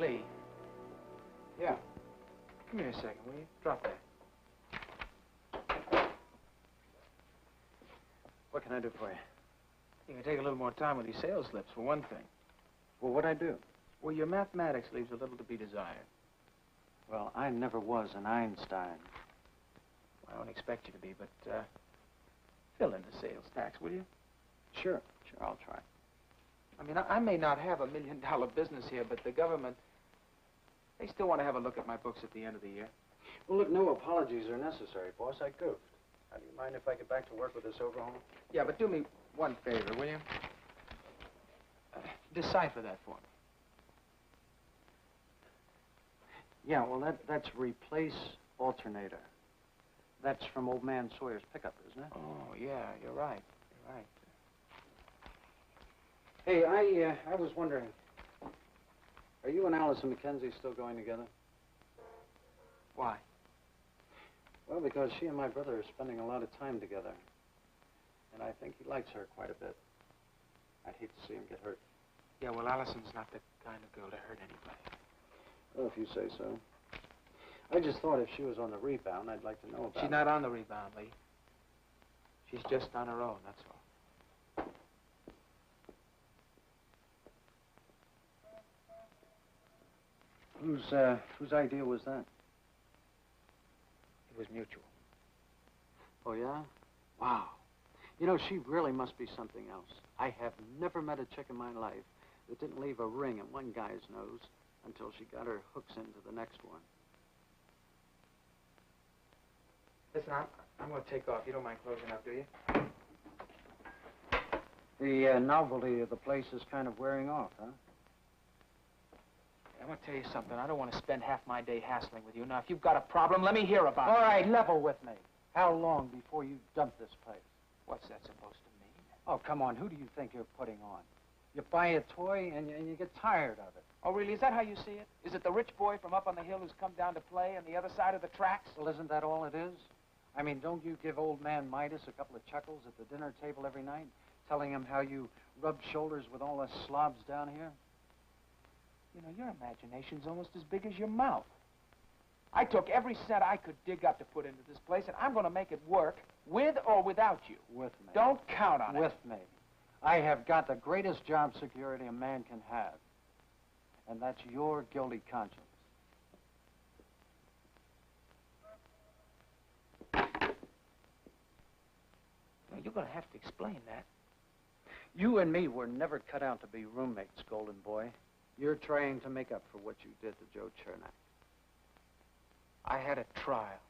Lee. Yeah. Come here a second, will you? Drop that. What can I do for you? You can take a little more time with your sales slips, for one thing. Well, what'd I do? Well, your mathematics leaves a little to be desired. Well, I never was an Einstein. I don't expect you to be, but, fill in the sales tax, will you? Sure, I'll try. I mean, I may not have $1 million business here, but the government, they still want to have a look at my books at the end of the year. Well, look, no apologies are necessary, boss. I goofed. How do you mind if I get back to work with this overhaul? Yeah, but do me one favor, will you? Decipher that for me. Yeah, well, that's replace alternator. That's from Old Man Sawyer's pickup, isn't it? Oh, yeah, you're right. You're right. Hey, I was wondering, are you and Allison Mackenzie still going together? Why? Well, because she and my brother are spending a lot of time together. And I think he likes her quite a bit. I'd hate to see him get hurt. Yeah, well, Allison's not the kind of girl to hurt anybody. Well, if you say so. I just thought if she was on the rebound, I'd like to know about it. She's not on the rebound, Lee. She's just on her own, that's all. Whose idea was that? It was mutual. Oh, yeah? Wow. You know, she really must be something else. I have never met a chick in my life that didn't leave a ring in one guy's nose until she got her hooks into the next one. Listen, I'm going to take off. You don't mind closing up, do you? The novelty of the place is kind of wearing off, huh? I'm going to tell you something. I don't want to spend half my day hassling with you. Now, if you've got a problem, let me hear about it. All right, level with me. How long before you dump this place? What's that supposed to mean? Oh, come on. Who do you think you're putting on? You buy a toy and you get tired of it. Oh, really? Is that how you see it? Is it the rich boy from up on the hill who's come down to play on the other side of the tracks? Well, isn't that all it is? I mean, don't you give old man Midas a couple of chuckles at the dinner table every night, telling him how you rub shoulders with all us slobs down here? You know, your imagination's almost as big as your mouth. I took every cent I could dig up to put into this place, and I'm going to make it work, with or without you. With me. Don't count on it. With me. I have got the greatest job security a man can have, and that's your guilty conscience. Now, you're going to have to explain that. You and me were never cut out to be roommates, Golden Boy. You're trying to make up for what you did to Joe Chernak. I had a trial,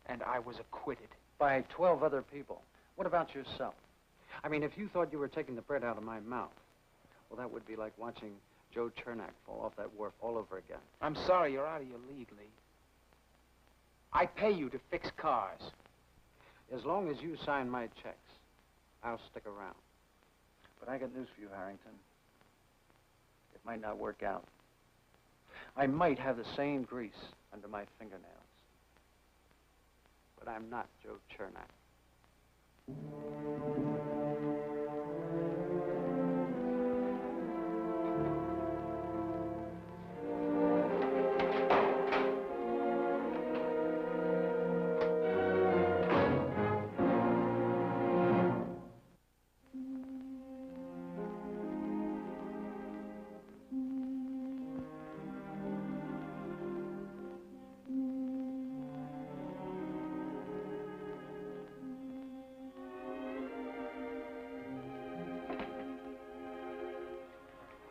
and I was acquitted. By 12 other people. What about yourself? I mean, if you thought you were taking the bread out of my mouth, well, that would be like watching Joe Chernak fall off that wharf all over again. I'm sorry, you're out of your league, Lee. I pay you to fix cars. As long as you sign my checks, I'll stick around. But I got news for you, Harrington. It might not work out. I might have the same grease under my fingernails. But I'm not Joe Chernak.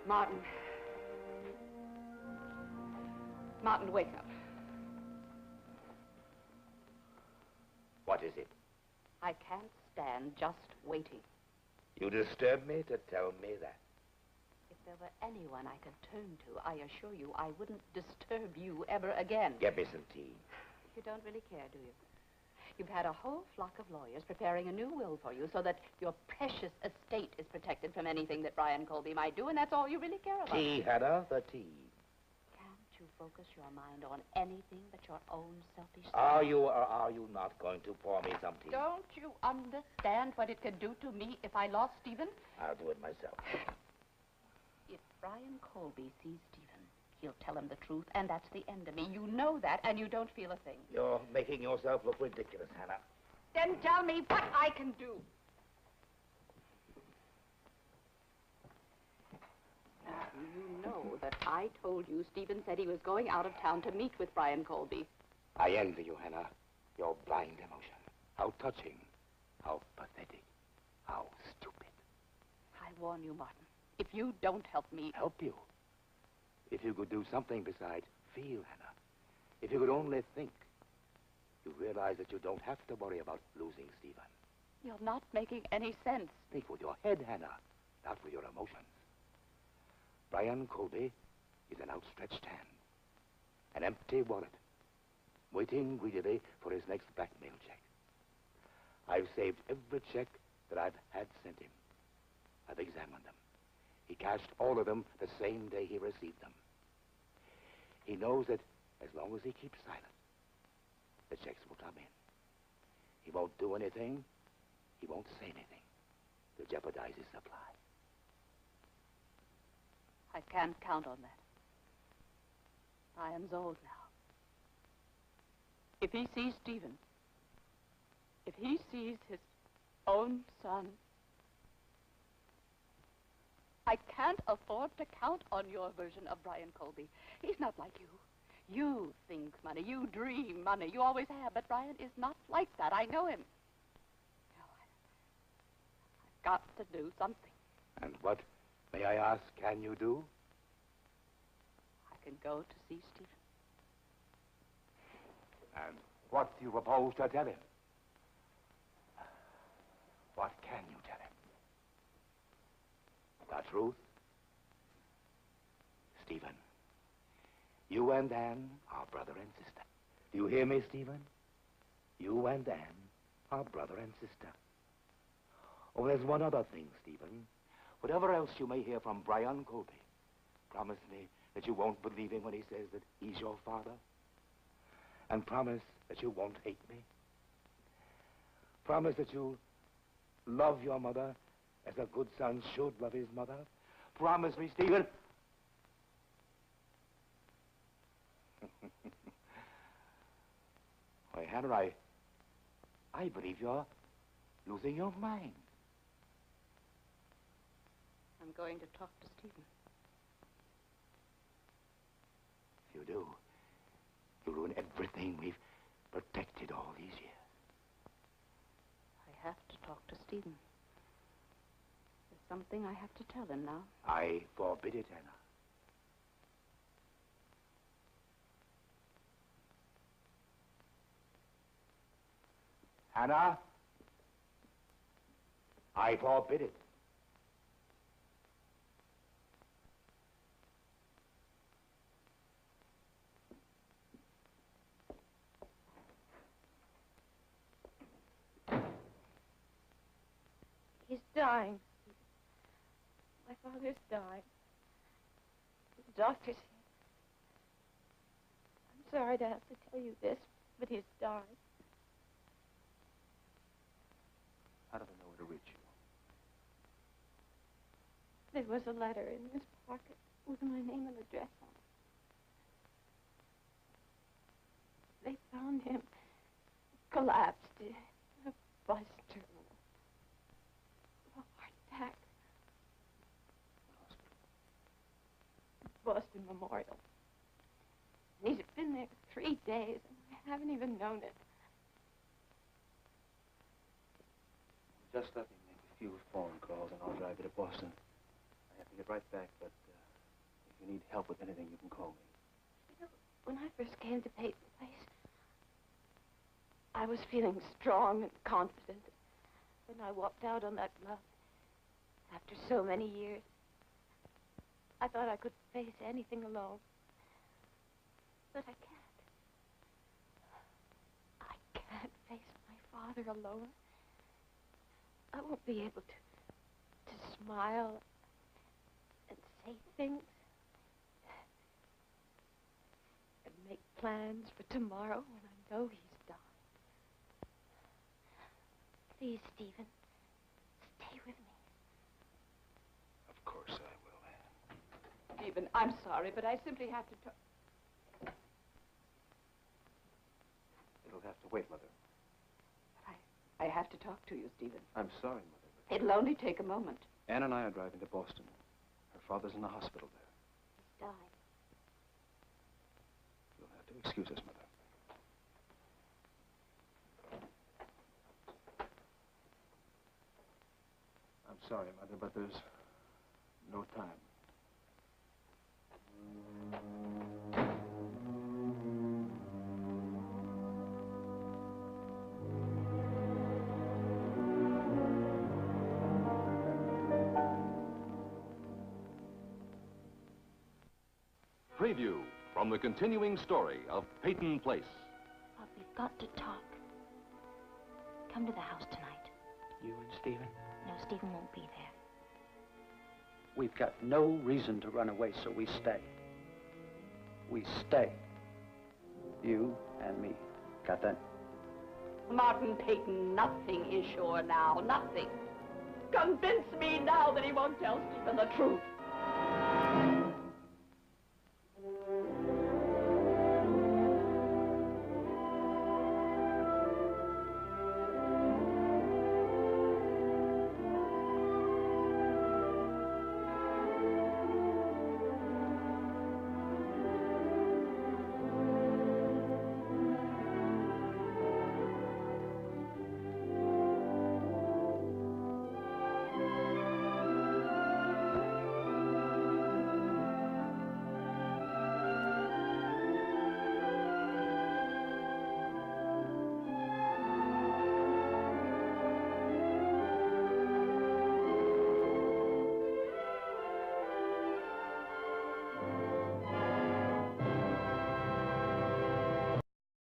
Martin. Martin, wake up. What is it? I can't stand just waiting. You disturb me to tell me that. If there were anyone I could turn to, I assure you I wouldn't disturb you ever again. Get me some tea. You don't really care, do you? You've had a whole flock of lawyers preparing a new will for you so that your precious estate is protected from anything that Brian Colby might do, and that's all you really care about. Tea, Hannah, the tea. Can't you focus your mind on anything but your own selfish Are you or are you not going to pour me some tea? Don't you understand what it could do to me if I lost Stephen? I'll do it myself. If Brian Colby sees Stephen, He'll tell him the truth, and that's the end of me. You know that, and you don't feel a thing. You're making yourself look ridiculous, Hannah. Then tell me what I can do. You know that I told you Stephen said he was going out of town to meet with Brian Colby. I envy you, Hannah. Your blind emotion. How touching. How pathetic. How stupid. I warn you, Martin. If you don't help me... Help you? If you could do something besides feel, Hannah. If you could only think. You realize that you don't have to worry about losing Stephen. You're not making any sense. Think with your head, Hannah, not with your emotions. Brian Colby is an outstretched hand. An empty wallet. Waiting greedily for his next blackmail check. I've saved every check that I've had sent him. I've examined them. He cashed all of them the same day he received them. He knows that as long as he keeps silent, the checks will come in. He won't do anything. He won't say anything to jeopardize his supply. I can't count on that. Brian's old now. If he sees Stephen, if he sees his own son, I can't afford to count on your version of Brian Colby. He's not like you. You think money. You dream money. You always have. But Brian is not like that. I know him. No, I've got to do something. And what, may I ask, can you do? I can go to see Stephen. And what do you propose to tell him? What can you tell him? The truth? Stephen, you and Anne are brother and sister. Do you hear me, Stephen? You and Anne are brother and sister. Oh, there's one other thing, Stephen. Whatever else you may hear from Brian Colby, promise me that you won't believe him when he says that he's your father. And promise that you won't hate me. Promise that you'll love your mother as a good son should love his mother. Promise me, Stephen. Why, Hannah, I believe you're losing your mind. I'm going to talk to Stephen. If you do, you'll ruin everything we've protected all these years. I have to talk to Stephen. There's something I have to tell him now. I forbid it, Hannah. Hannah? I forbid it. He's dying. My father's dying. The doctor said. I'm sorry to have to tell you this, but he's dying. How do they know where to reach you? There was a letter in his pocket with my name and address on it. They found him collapsed in a bus terminal. A heart attack. Boston Memorial. He's been there 3 days, and I haven't even known it. Just let me make a few phone calls, and I'll drive you to Boston. I have to get right back, but if you need help with anything, you can call me. You know, when I first came to Peyton Place, I was feeling strong and confident. When I walked out on that bluff, after so many years, I thought I could face anything alone. But I can't. I can't face my father alone. I won't be able to smile and say things and make plans for tomorrow when I know he's died. Please, Stephen, stay with me. Of course I will, Anne. Stephen, I'm sorry, but I simply have to talk. It'll have to wait, Mother. I have to talk to you, Stephen. I'm sorry, Mother. It'll only take a moment. Ann and I are driving to Boston. Her father's in the hospital there. He's died. You'll have to excuse us, Mother. I'm sorry, Mother, but there's no time. Preview from the continuing story of Peyton Place. Bob, we've got to talk. Come to the house tonight. You and Stephen? No, Stephen won't be there. We've got no reason to run away, so we stay. We stay. You and me. Got that? Martin Peyton, nothing is sure now, nothing. Convince me now that he won't tell Stephen the truth.